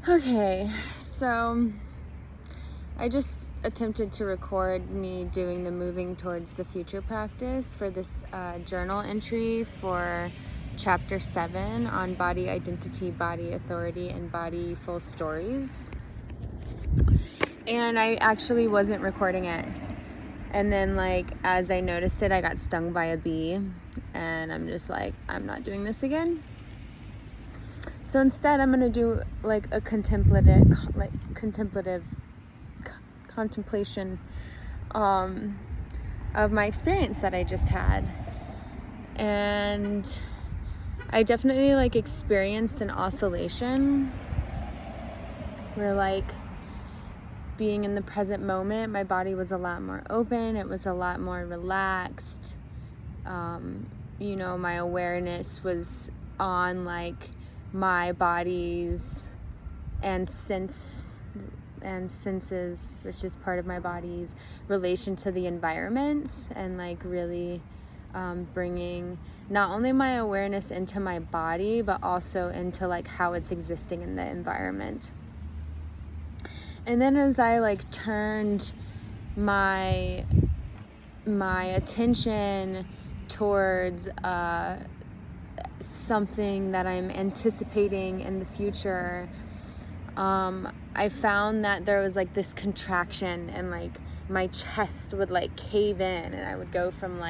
Okay, so I just attempted to record me doing the moving towards the future practice for this journal entry for chapter 7 on body identity, body authority, and body full stories. And I actually wasn't recording it. And then, as I noticed it, I got stung by a bee, and I'm just like, I'm not doing this again. So instead, I'm gonna do a contemplative contemplation of my experience that I just had. And I definitely experienced an oscillation where being in the present moment, my body was a lot more open, it was a lot more relaxed. My awareness was on my body's and senses, which is part of my body's relation to the environment, and really bringing not only my awareness into my body, but also into how it's existing in the environment. And then as I turned my attention towards something that I'm anticipating in the future, I found that there was this contraction, and my chest would cave in, and I would go from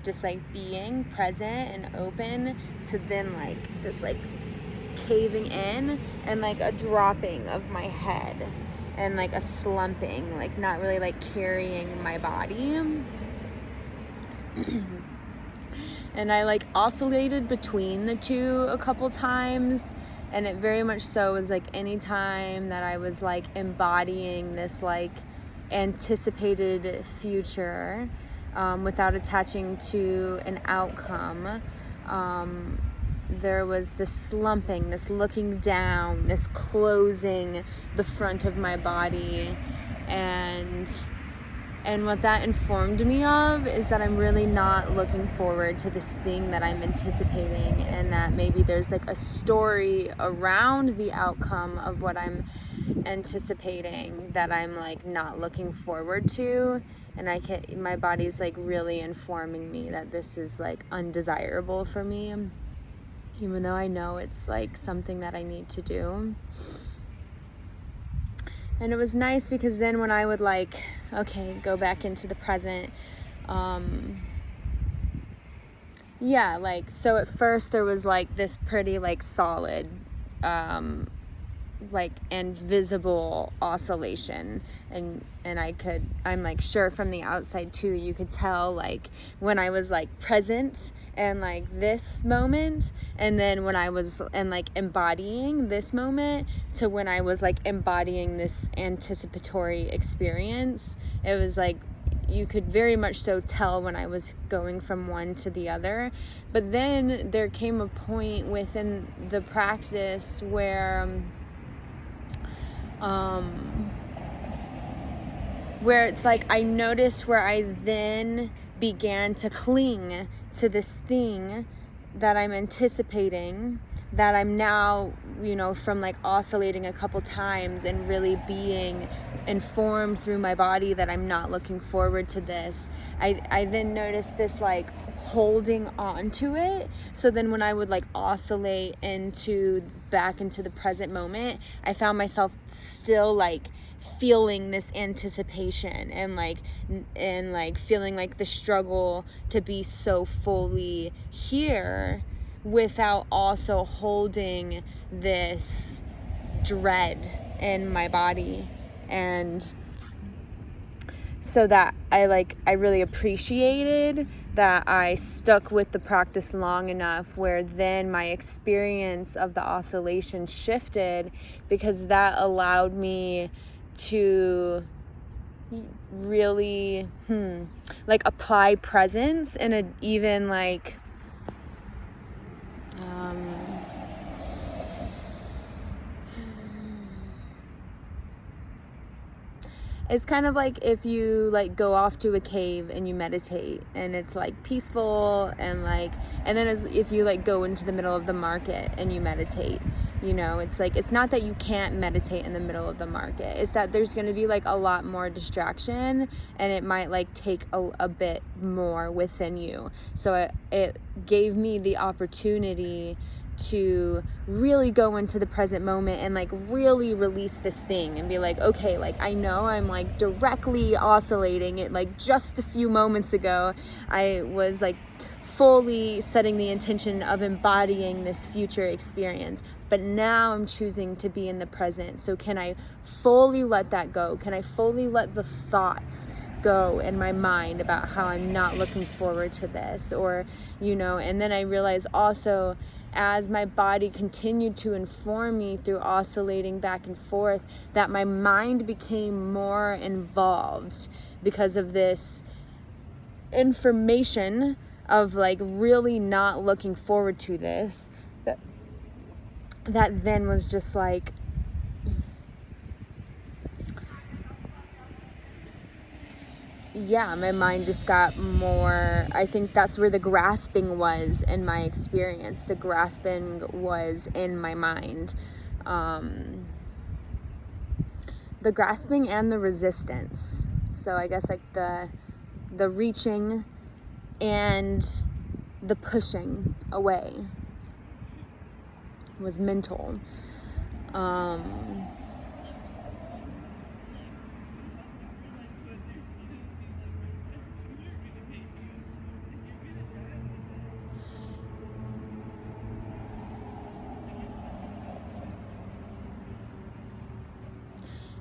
just being present and open to then this caving in, and a dropping of my head, and a slumping, not really carrying my body. And I oscillated between the two a couple times, and it very much so was any time that I was embodying this anticipated future without attaching to an outcome. There was this slumping, this looking down, this closing the front of my body, and what that informed me of is that I'm really not looking forward to this thing that I'm anticipating, and that maybe there's a story around the outcome of what I'm anticipating that I'm not looking forward to, and my body's really informing me that this is undesirable for me, even though I know it's something that I need to do. And it was nice because then when I would go back into the present, so at first there was this pretty solid and visible oscillation, and I'm sure from the outside too, you could tell when I was present and this moment, and then when I was embodying this moment to when I was embodying this anticipatory experience. It was you could very much so tell when I was going from one to the other. But then there came a point within the practice where it's I noticed where I then began to cling to this thing that I'm anticipating, that I'm now, from oscillating a couple times and really being informed through my body that I'm not looking forward to this. I then noticed this holding on to it. So then when I would oscillate back into the present moment, I found myself still feeling this anticipation and feeling the struggle to be so fully here without also holding this dread in my body. And so that I really appreciated that I stuck with the practice long enough where then my experience of the oscillation shifted, because that allowed me to really apply presence in a even it's kind of if you go off to a cave and you meditate, and it's peaceful, and then as if you go into the middle of the market and you meditate, You know, it's like, it's not that you can't meditate in the middle of the market. It's that there's going to be like a lot more distraction, and it might like take a bit more within you. So it gave me the opportunity to really go into the present moment and like really release this thing and be like, okay, like I know I'm like directly oscillating it. Like just a few moments ago, I was like fully setting the intention of embodying this future experience, but now I'm choosing to be in the present. So can I fully let that go? Can I fully let the thoughts go in my mind about how I'm not looking forward to this? Or, you know, and then I realized also, as my body continued to inform me through oscillating back and forth, that my mind became more involved because of this information of like really not looking forward to this, that then was just like, yeah, my mind just got more, I think that's where the grasping was in my experience. The grasping was in my mind. The grasping and the resistance. So I guess like the reaching and the pushing away was mental.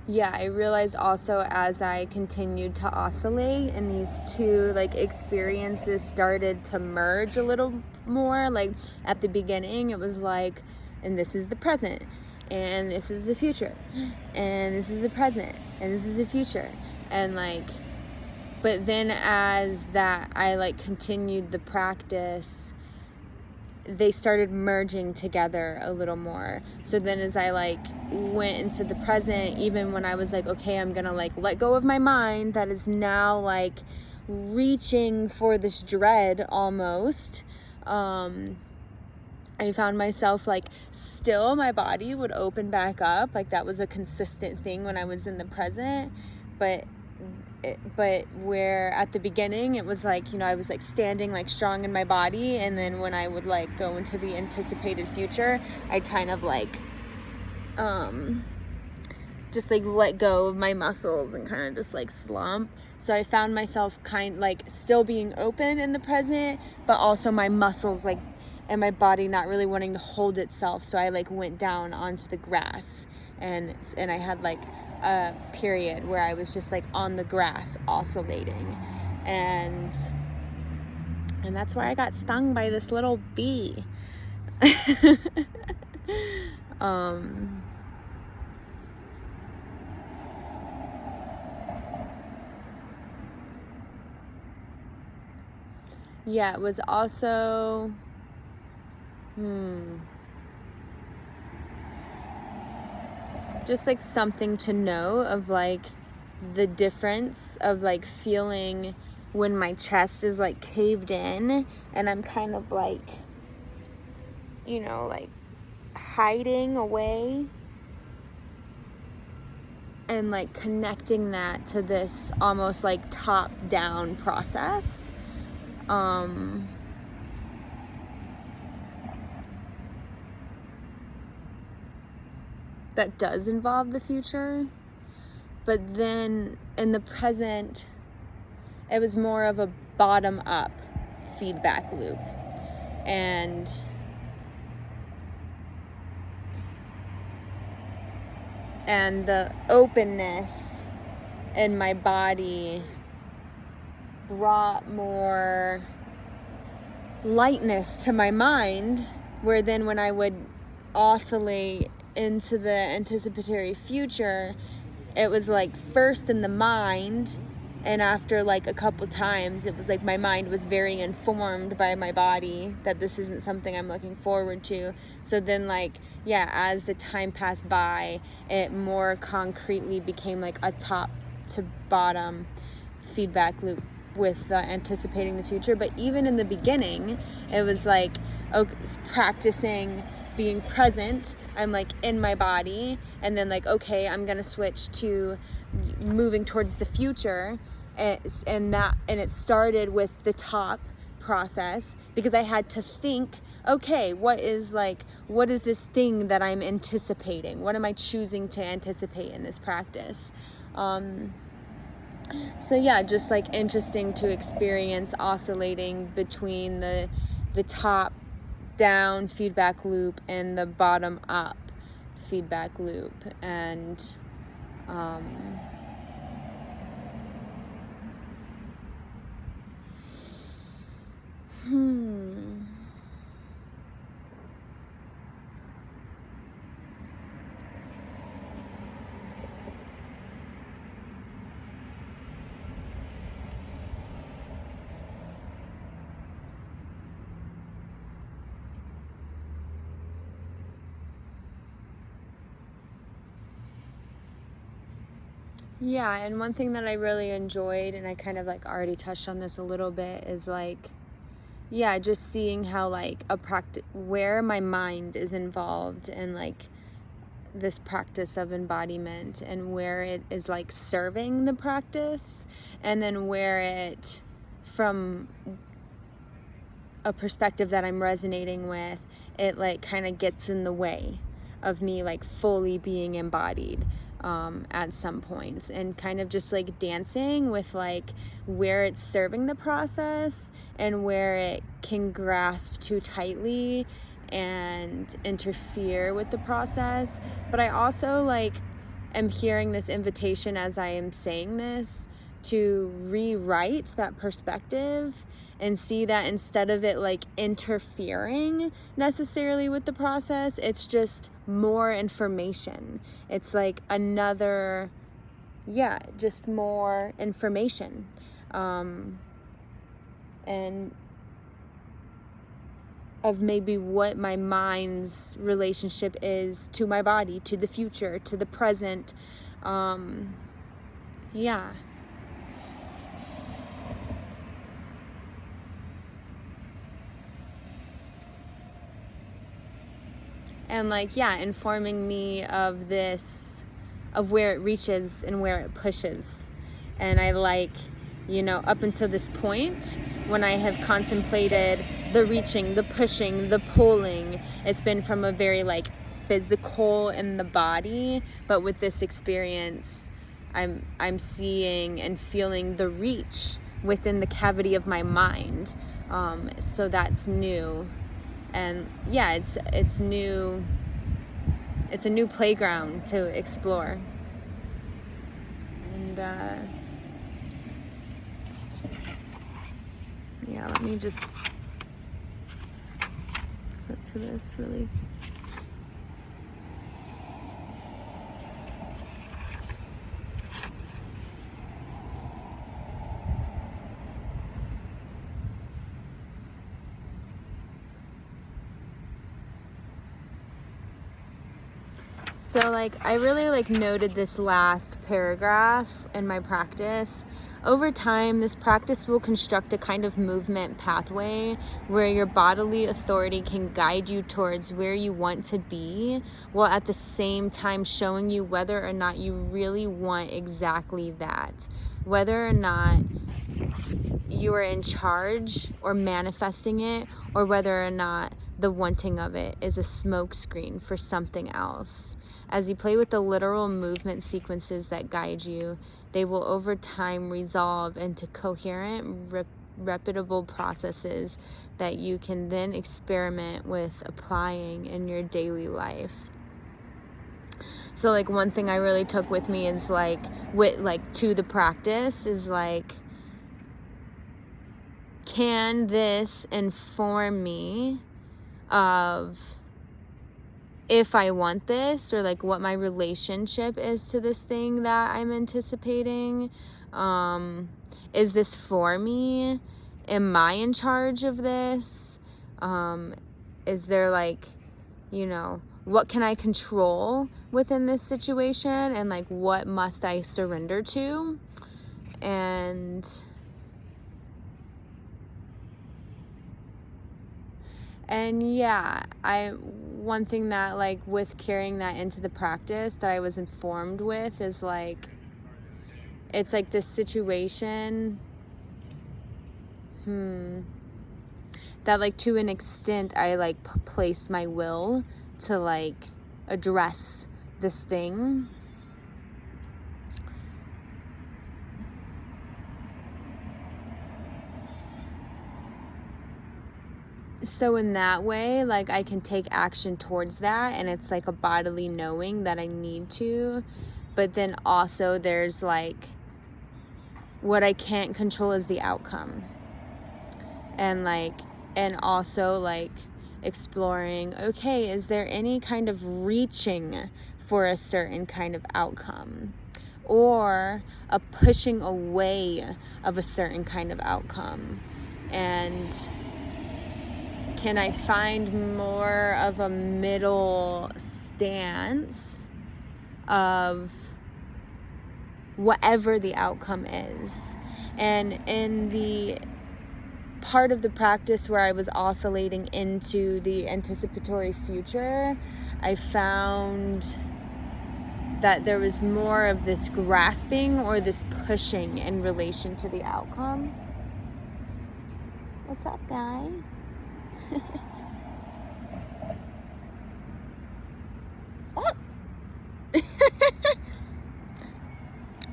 Yeah, I realized also as I continued to oscillate and these two like experiences started to merge a little more. Like at the beginning, it was like, and this is the present, and this is the future, and this is the present, and this is the future. And like, but then as that I like continued the practice, they started merging together a little more. So then as I like went into the present, even when I was like, okay, I'm gonna like let go of my mind that is now like reaching for this dread almost, I found myself like still my body would open back up. Like that was a consistent thing when I was in the present, but where at the beginning it was like, you know, I was like standing like strong in my body, and then when I would like go into the anticipated future, I'd kind of like just like let go of my muscles and kind of just like slump. So I found myself kind like still being open in the present, but also my muscles like and my body not really wanting to hold itself. So I like went down onto the grass, and I had like a period where I was just like on the grass oscillating, and that's where I got stung by this little bee. Yeah, it was also just like something to know of like the difference of like feeling when my chest is like caved in and I'm kind of like, you know, like hiding away, and like connecting that to this almost like top down process. That does involve the future, but then in the present it was more of a bottom up feedback loop, and the openness in my body brought more lightness to my mind, where then when I would oscillate into the anticipatory future, it was like first in the mind, and after like a couple times it was like my mind was very informed by my body that this isn't something I'm looking forward to. So then like, yeah, as the time passed by, it more concretely became like a top to bottom feedback loop with anticipating the future. But even in the beginning, it was like practicing being present. I'm like in my body, and then like, okay, I'm gonna switch to moving towards the future. And it started with the top process, because I had to think, okay, what is this thing that I'm anticipating? What am I choosing to anticipate in this practice? So yeah, just like interesting to experience oscillating between the top down feedback loop and the bottom up feedback loop. And yeah, and one thing that I really enjoyed, and I kind of like already touched on this a little bit, is like, yeah, just seeing how like a practice where my mind is involved in like this practice of embodiment, and where it is like serving the practice, and then where it, from a perspective that I'm resonating with, it like kind of gets in the way of me like fully being embodied at some points, and kind of just like dancing with like where it's serving the process and where it can grasp too tightly and interfere with the process. But I also like am hearing this invitation as I am saying this to rewrite that perspective and see that instead of it like interfering necessarily with the process, it's just more information. It's like another, yeah, just more information. And of maybe what my mind's relationship is to my body, to the future, to the present. Yeah. And like, yeah, informing me of this, of where it reaches and where it pushes. And I like, you know, up until this point, when I have contemplated the reaching, the pushing, the pulling, it's been from a very like physical in the body. But with this experience, I'm seeing and feeling the reach within the cavity of my mind. So that's new. And yeah, it's new. It's a new playground to explore. And yeah, let me just flip to this really. So like, I really like noted this last paragraph in my practice. Over time, this practice will construct a kind of movement pathway where your bodily authority can guide you towards where you want to be, while at the same time showing you whether or not you really want exactly that, whether or not you are in charge or manifesting it, or whether or not the wanting of it is a smokescreen for something else. As you play with the literal movement sequences that guide you, they will over time resolve into coherent, repeatable processes that you can then experiment with applying in your daily life. So like, one thing I really took with me is like, to the practice is like, can this inform me of if I want this, or like what my relationship is to this thing that I'm anticipating? Is this for me? Am I in charge of this? Is there like, you know, what can I control within this situation, and like what must I surrender to? And yeah, one thing that like with carrying that into the practice that I was informed with is like, it's like this situation that like to an extent I like place my will to like address this thing. So in that way, like I can take action towards that, and it's like a bodily knowing that I need to. But then also there's like what I can't control is the outcome. And also like exploring, okay, is there any kind of reaching for a certain kind of outcome, or a pushing away of a certain kind of outcome? And can I find more of a middle stance of whatever the outcome is? And in the part of the practice where I was oscillating into the anticipatory future, I found that there was more of this grasping or this pushing in relation to the outcome. What's up, guy?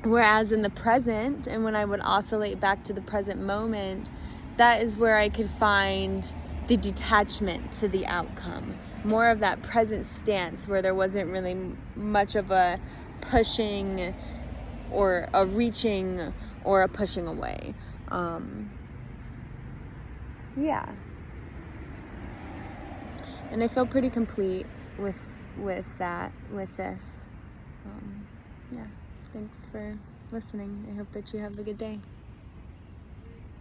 Whereas in the present, and when I would oscillate back to the present moment, that is where I could find the detachment to the outcome. More of that present stance where there wasn't really much of a pushing or a reaching or a pushing away. Yeah. And I feel pretty complete with this. Yeah. Thanks for listening. I hope that you have a good day.